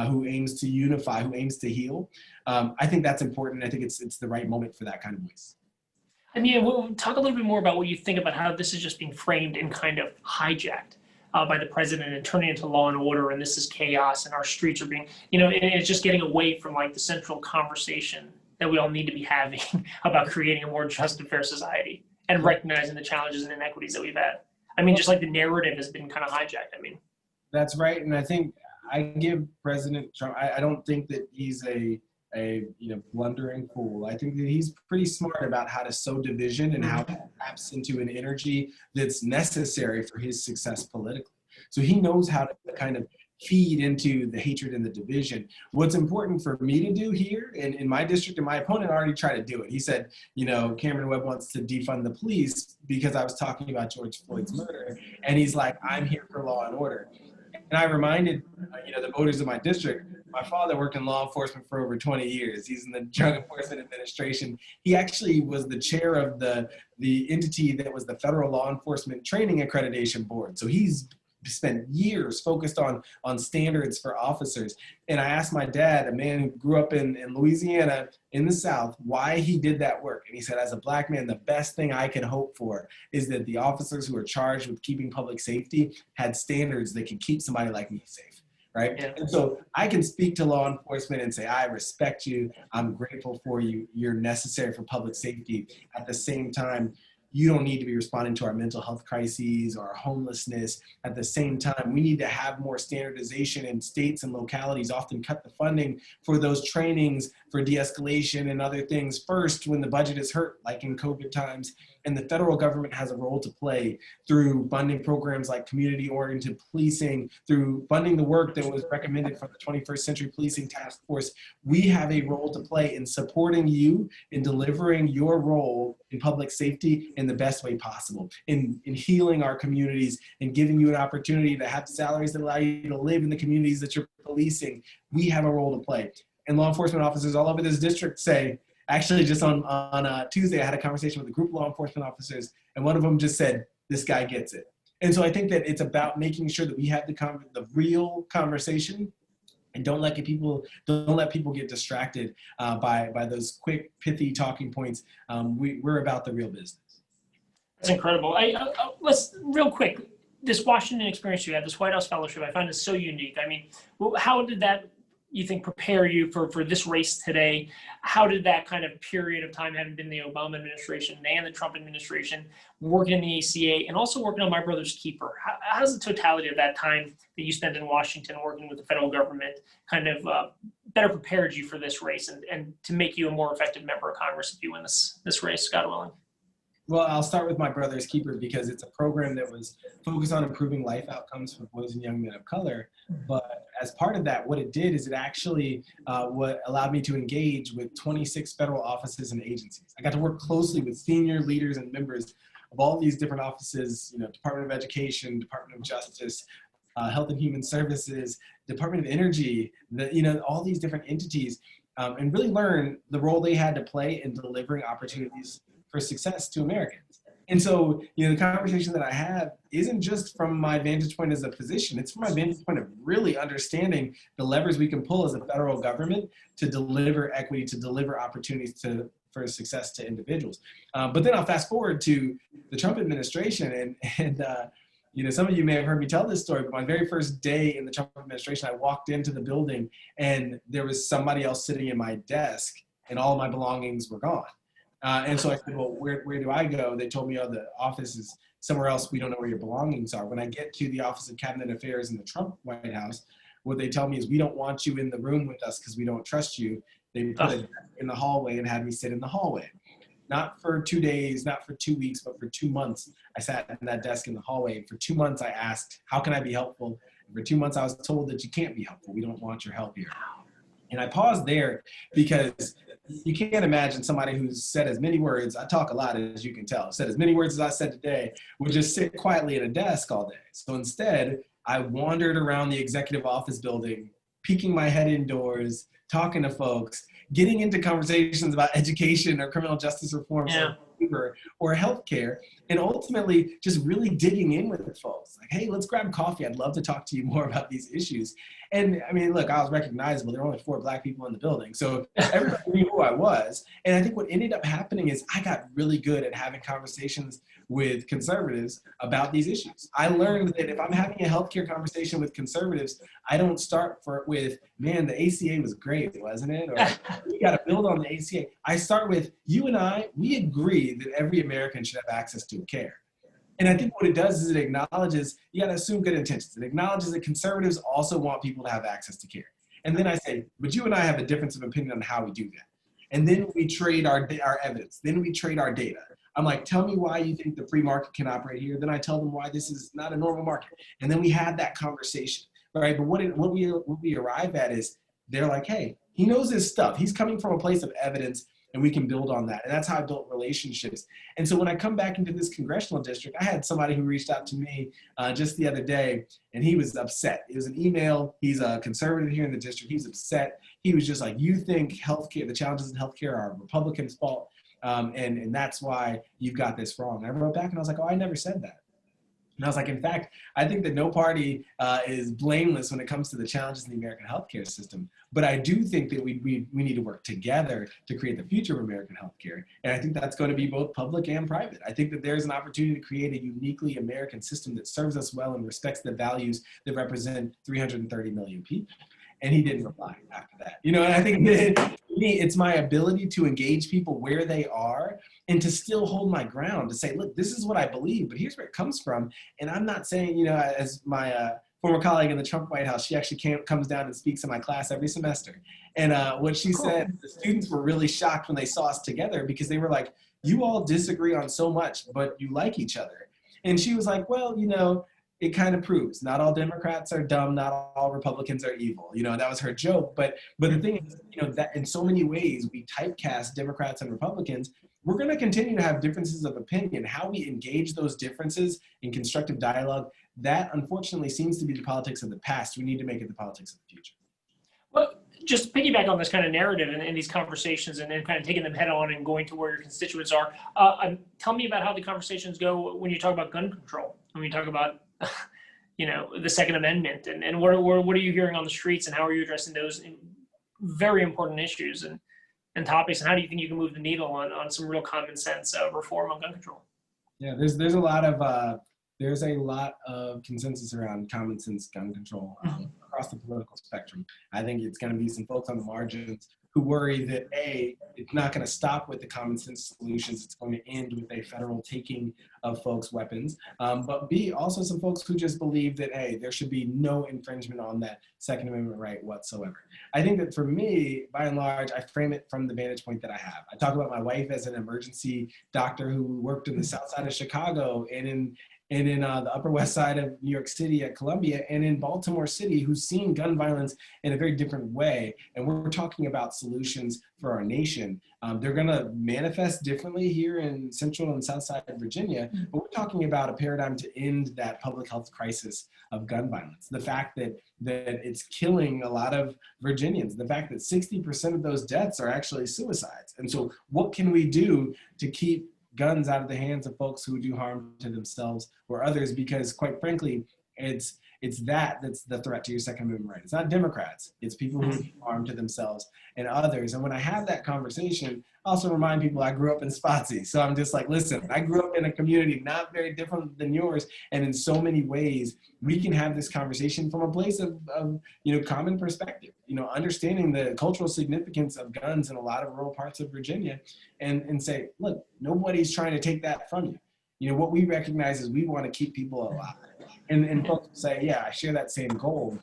who aims to unify, who aims to heal. I think that's important. I think it's the right moment for that kind of voice. I mean, we'll talk a little bit more about what you think about how this is just being framed and kind of hijacked by the president and turning into law and order, and this is chaos, and our streets are being, and it's just getting away from like the central conversation that we all need to be having about creating a more just and fair society and recognizing the challenges and inequities that we've had. I mean, just like the narrative has been kind of hijacked. I mean, that's right. And I think I give President Trump, I don't think that he's a blundering fool. I think that he's pretty smart about how to sow division and how that taps into an energy that's necessary for his success politically. So he knows how to kind of feed into the hatred and the division. What's important for me to do here in my district, and my opponent already tried to do it. He said, Cameron Webb wants to defund the police because I was talking about George Floyd's murder. And he's like, I'm here for law and order. And I reminded, the voters of my district, my father worked in law enforcement for over 20 years. He's in the Drug Enforcement Administration. He actually was the chair of the entity that was the Federal Law Enforcement Training Accreditation Board. So he's spent years focused on standards for officers. And I asked my dad, a man who grew up in Louisiana in the South, why he did that work. And he said, as a Black man, the best thing I can hope for is that the officers who are charged with keeping public safety had standards that could keep somebody like me safe. Right. Yeah. And so I can speak to law enforcement and say, I respect you. I'm grateful for you. You're necessary for public safety. At the same time, you don't need to be responding to our mental health crises or our homelessness. At the same time, we need to have more standardization, and states and localities often cut the funding for those trainings for de-escalation and other things first when the budget is hurt, like in COVID times. And the federal government has a role to play through funding programs like community-oriented policing, through funding the work that was recommended from the 21st Century Policing Task Force. We have a role to play in supporting you in delivering your role in public safety in the best way possible, in healing our communities and giving you an opportunity to have salaries that allow you to live in the communities that you're policing. We have a role to play. And law enforcement officers all over this district say, actually, just on Tuesday, I had a conversation with a group of law enforcement officers, and one of them just said, this guy gets it. And so I think that it's about making sure that we have the real conversation, and don't let people get distracted by those quick, pithy talking points. We're about the real business. That's incredible. Let's real quick, this Washington experience you had, this White House fellowship, I find it so unique. I mean, how did that, you think, prepare you for this race today? How did that kind of period of time, having been the Obama administration and the Trump administration, working in the ACA and also working on My Brother's Keeper, how does the totality of that time that you spent in Washington working with the federal government kind of better prepared you for this race and to make you a more effective member of Congress if you win this race, God willing? Well, I'll start with My Brother's Keeper because it's a program that was focused on improving life outcomes for boys and young men of color. But as part of that, what it did is it actually what allowed me to engage with 26 federal offices and agencies. I got to work closely with senior leaders and members of all these different offices, Department of Education, Department of Justice, Health and Human Services, Department of Energy, all these different entities, and really learn the role they had to play in delivering opportunities for success to Americans. And so, the conversation that I have isn't just from my vantage point as a physician, it's from my vantage point of really understanding the levers we can pull as a federal government to deliver equity, to deliver opportunities for success to individuals. But then I'll fast forward to the Trump administration and some of you may have heard me tell this story, but my very first day in the Trump administration, I walked into the building and there was somebody else sitting in my desk and all of my belongings were gone. And so I said, well, where do I go? They told me, oh, the office is somewhere else. We don't know where your belongings are. When I get to the Office of Cabinet Affairs in the Trump White House, what they tell me is we don't want you in the room with us because we don't trust you. They put it in the hallway and had me sit in the hallway. Not for 2 days, not for 2 weeks, but for 2 months. I sat in that desk in the hallway. For 2 months, I asked, how can I be helpful? And for 2 months, I was told that you can't be helpful. We don't want your help here. And I paused there because you can't imagine somebody who's said as many words, I talk a lot as you can tell, said as many words as I said today, would just sit quietly at a desk all day. So instead, I wandered around the executive office building, peeking my head indoors, talking to folks, getting into conversations about education or criminal justice reform or healthcare, and ultimately just really digging in with folks. Like, hey, let's grab coffee. I'd love to talk to you more about these issues. And I mean, look, I was recognizable. There were only 4 Black people in the building. So everybody knew who I was. And I think what ended up happening is I got really good at having conversations with conservatives about these issues. I learned that if I'm having a healthcare conversation with conservatives, I don't start with, man, the ACA was great, wasn't it? Or we got to build on the ACA. I start with, you and I, we agree that every American should have access to care. And I think what it does is it acknowledges, you got to assume good intentions. It acknowledges that conservatives also want people to have access to care. And then I say, but you and I have a difference of opinion on how we do that. And then we trade our evidence. Then we trade our data. I'm like, tell me why you think the free market can operate here. Then I tell them why this is not a normal market. And then we had that conversation, right? But what we arrive at is they're like, hey, he knows his stuff. He's coming from a place of evidence, and we can build on that. And that's how I built relationships. And so when I come back into this congressional district, I had somebody who reached out to me just the other day, and he was upset. It was an email. He's a conservative here in the district. He was upset. He was just like, you think healthcare, the challenges in healthcare are Republicans' fault. And that's why you've got this wrong. And I wrote back and I was like, oh, I never said that. And I was like, in fact, I think that no party is blameless when it comes to the challenges in the American healthcare system. But I do think that we need to work together to create the future of American healthcare. And I think that's going to be both public and private. I think that there's an opportunity to create a uniquely American system that serves us well and respects the values that represent 330 million people. And he didn't reply after that. And I think that it's my ability to engage people where they are and to still hold my ground, to say, look, this is what I believe, but here's where it comes from. And I'm not saying, as my former colleague in the Trump White House, she actually comes down and speaks in my class every semester. And what she said, the students were really shocked when they saw us together because they were like, you all disagree on so much, but you like each other. And she was like, well, you know, it kind of proves not all Democrats are dumb, not all Republicans are evil. You know, that was her joke. But the thing is, you know, that in so many ways we typecast Democrats and Republicans. We're going to continue to have differences of opinion. How we engage those differences in constructive dialogue, that unfortunately seems to be the politics of the past. We need to make it the politics of the future. Well, just to piggyback on this kind of narrative and these conversations and then kind of taking them head on and going to where your constituents are, tell me about how the conversations go when you talk about gun control, when you talk about, you know, the Second Amendment, and what are you hearing on the streets, and how are you addressing those very important issues and topics, and how do you think you can move the needle on some real common sense reform on gun control? Yeah, there's a lot of consensus around common sense gun control across the political spectrum. I think it's going to be some folks on the margins who worry that A, it's not going to stop with the common sense solutions. It's going to end with a federal taking of folks' weapons. But B, also some folks who just believe that, hey, there should be no infringement on that Second Amendment right whatsoever. I think that for me, by and large, I frame it from the vantage point that I have. I talk about my wife as an emergency doctor who worked in the south side of Chicago and in the Upper West Side of New York City at Columbia, and in Baltimore City, who's seen gun violence in a very different way. And we're talking about solutions for our nation. They're going to manifest differently here in Central and South Side of Virginia, but we're talking about a paradigm to end that public health crisis of gun violence. The fact that it's killing a lot of Virginians, the fact that 60% of those deaths are actually suicides. And so what can we do to keep guns out of the hands of folks who do harm to themselves or others? Because quite frankly, it's that's the threat to your Second Amendment right. It's not Democrats, it's people who do harm to themselves and others. And when I have that conversation, I also remind people I grew up in Spotsy. So I'm just like, listen, I grew up in a community not very different than yours. And in so many ways, we can have this conversation from a place of you know, common perspective, you know, understanding the cultural significance of guns in a lot of rural parts of Virginia, and say, look, nobody's trying to take that from you. You know, what we recognize is we want to keep people alive. And folks say, yeah, I share that same goal.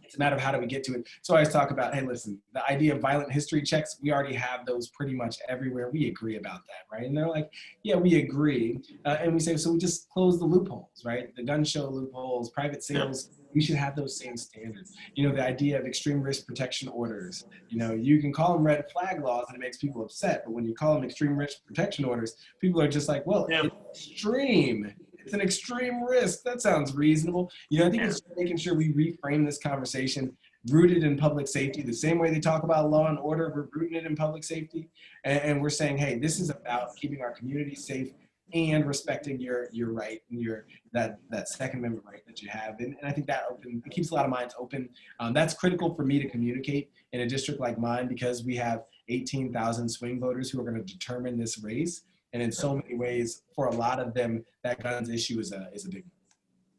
It's a matter of how do we get to it. So I always talk about, hey, listen, the idea of violent history checks, we already have those pretty much everywhere. We agree about that, right? And they're like, yeah, we agree. And we say, so we just close the loopholes, right? The gun show loopholes, private sales, we should have those same standards. You know, the idea of extreme risk protection orders, you know, you can call them red flag laws and it makes people upset, but when you call them extreme risk protection orders, people are just like, well, it's extreme. It's an extreme risk. That sounds reasonable. You know, I think it's making sure we reframe this conversation rooted in public safety, the same way they talk about law and order, we're rooting it in public safety. And we're saying, hey, this is about keeping our community safe and respecting your right and that Second Amendment right that you have. And I think that it keeps a lot of minds open. That's critical for me to communicate in a district like mine, because we have 18,000 swing voters who are going to determine this race. And in so many ways, for a lot of them, that guns issue is a big one.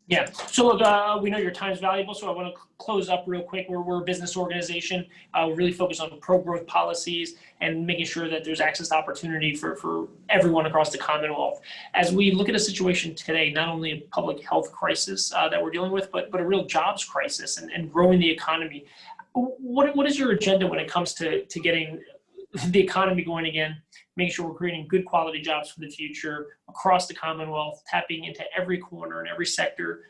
Yeah. So look, we know your time is valuable, so I want to close up real quick. We're a business organization. We really focus on pro-growth policies and making sure that there's access to opportunity for everyone across the Commonwealth. As we look at a situation today, not only a public health crisis that we're dealing with, but a real jobs crisis and growing the economy. What is your agenda when it comes to getting the economy going again, making sure we're creating good quality jobs for the future across the Commonwealth, tapping into every corner and every sector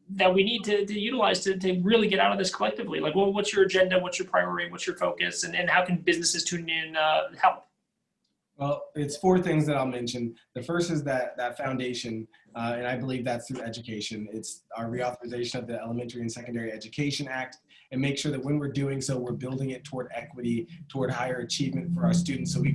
that we need to utilize to really get out of this collectively? Like, what's your agenda? What's your priority? What's your focus? And how can businesses tune in help? Well, it's four things that I'll mention. The first is that foundation, and I believe that's through education. It's our reauthorization of the Elementary and Secondary Education Act, and make sure that when we're doing so, we're building it toward equity, toward higher achievement for our students, so we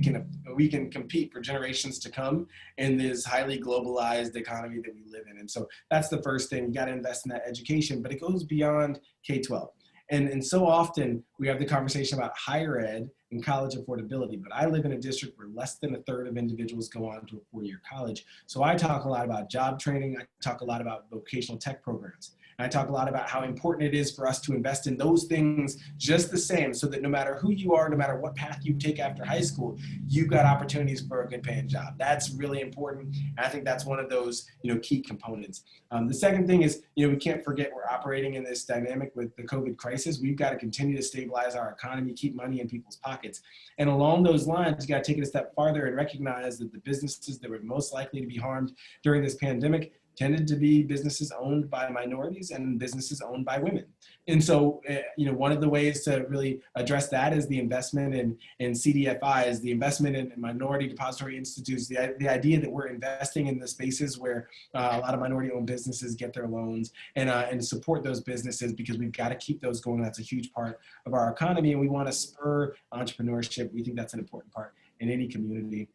can compete for generations to come in this highly globalized economy that we live in. And so that's the first thing. You got to invest in that education, but it goes beyond K-12. And so often we have the conversation about higher ed and college affordability, but I live in a district where less than a third of individuals go on to a four-year college. So I talk a lot about job training. I talk a lot about vocational tech programs. And I talk a lot about how important it is for us to invest in those things just the same, so that no matter who you are, no matter what path you take after high school, you've got opportunities for a good paying job. That's really important. And I think that's one of those, key components. The second thing is, we can't forget we're operating in this dynamic with the COVID crisis. We've got to continue to stabilize our economy, keep money in people's pockets. And along those lines, you got to take it a step farther and recognize that the businesses that were most likely to be harmed during this pandemic tended to be businesses owned by minorities and businesses owned by women. And so, one of the ways to really address that is the investment in CDFIs, the investment in minority depository institutes, the idea that we're investing in the spaces where a lot of minority-owned businesses get their loans, and support those businesses, because we've got to keep those going. That's a huge part of our economy, and we want to spur entrepreneurship. We think that's an important part in any community.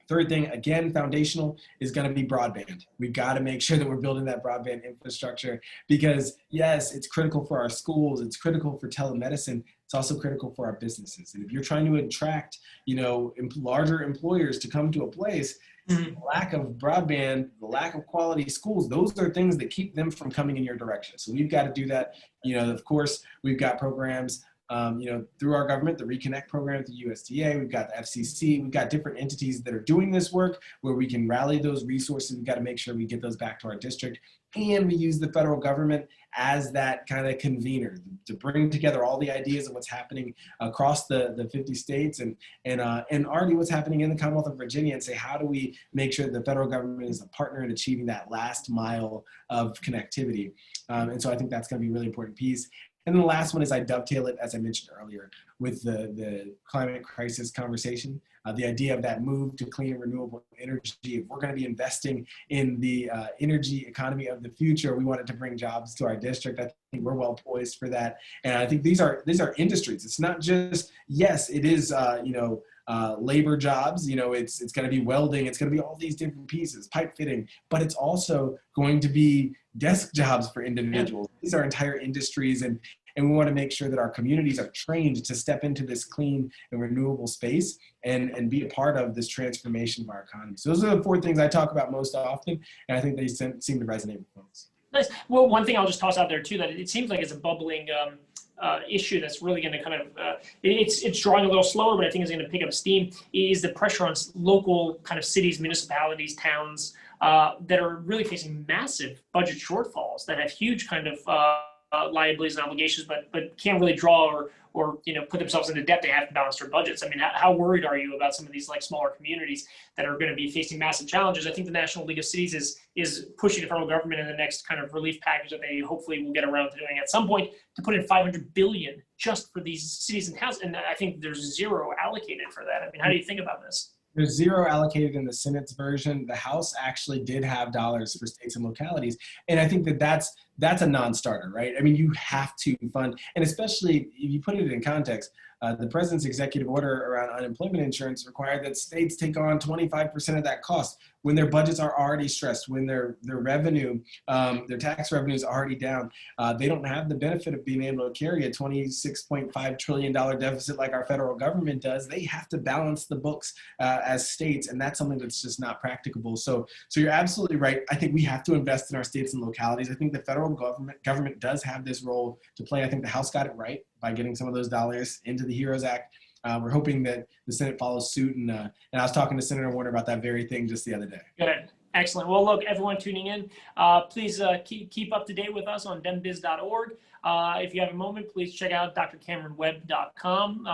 Third thing, again, foundational, is going to be broadband. We've got to make sure that we're building that broadband infrastructure, because yes, it's critical for our schools, it's critical for telemedicine, it's also critical for our businesses. And if you're trying to attract, larger employers to come to a place, the lack of broadband, the lack of quality schools, those are things that keep them from coming in your direction. So we've got to do that. Of course, we've got programs through our government, the Reconnect program at the USDA, we've got the FCC, we've got different entities that are doing this work where we can rally those resources. We've got to make sure we get those back to our district. And we use the federal government as that kind of convener to bring together all the ideas of what's happening across the 50 states and already what's happening in the Commonwealth of Virginia, and say, how do we make sure the federal government is a partner in achieving that last mile of connectivity? And so I think that's going to be a really important piece. And then the last one is, I dovetail it, as I mentioned earlier, with the climate crisis conversation, the idea of that move to clean and renewable energy. If we're going to be investing in the energy economy of the future, we want it to bring jobs to our district. I think we're well poised for that. And I think these are industries. It's not just, yes, it is, labor jobs, it's going to be welding, it's going to be all these different pieces, pipe fitting, but it's also going to be desk jobs for individuals. These are entire industries, and we want to make sure that our communities are trained to step into this clean and renewable space and be a part of this transformation of our economy. So those are the four things I talk about most often, and I think they seem to resonate with folks. Nice. Well, one thing I'll just toss out there too, that it seems like it's a bubbling issue that's really going to kind of, it's drawing a little slower, but I think it's going to pick up steam, is the pressure on local kind of cities, municipalities, towns that are really facing massive budget shortfalls, that have huge kind of liabilities and obligations, but can't really draw or put themselves into debt. They have to balance their budgets. I mean, how worried are you about some of these like smaller communities that are going to be facing massive challenges? I think the National League of Cities is pushing the federal government in the next kind of relief package that they hopefully will get around to doing at some point, to put in $500 billion just for these cities and towns. And I think there's zero allocated for that. I mean, how do you think about this? There's zero allocated in the Senate's version. The House actually did have dollars for states and localities. And I think that's a non-starter, right? I mean, you have to fund, and especially if you put it in context, the president's executive order around unemployment insurance required that states take on 25% of that cost when their budgets are already stressed, when their revenue, their tax revenue is already down. They don't have the benefit of being able to carry a $26.5 trillion deficit like our federal government does. They have to balance the books as states, and that's something that's just not practicable. So you're absolutely right. I think we have to invest in our states and localities. I think the federal government does have this role to play. I think the House got it right by getting some of those dollars into the HEROES Act. We're hoping that the Senate follows suit, and I was talking to Senator Warner about that very thing just the other day. Good. Excellent. Well, look, everyone tuning in, please keep up to date with us on DemBiz.org. If you have a moment, please check out drcameronwebb.com.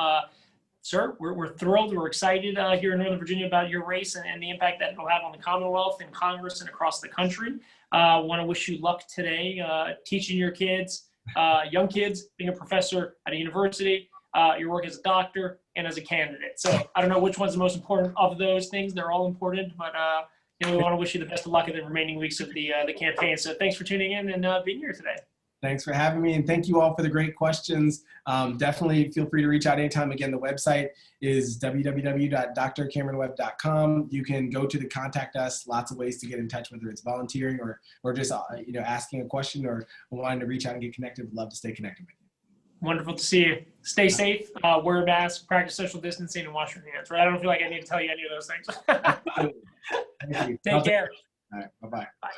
Sir, we're thrilled. We're excited here in Northern Virginia about your race and the impact that it'll have on the Commonwealth and Congress and across the country. Want to wish you luck today, teaching your kids, young kids, being a professor at a university, your work as a doctor, and as a candidate. So I don't know which one's the most important of those things. They're all important, but we want to wish you the best of luck in the remaining weeks of the campaign. So thanks for tuning in and being here today. Thanks for having me, and thank you all for the great questions. Definitely feel free to reach out anytime. Again, the website is www.drcameronwebb.com. You can go to the contact us, lots of ways to get in touch, whether it's volunteering or just asking a question or wanting to reach out and get connected. We'd love to stay connected with you. Wonderful to see you. Stay safe, wear a mask, practice social distancing, and wash your hands. Right? I don't feel like I need to tell you any of those things. Thank you. Take care. All right. Bye-bye. Bye.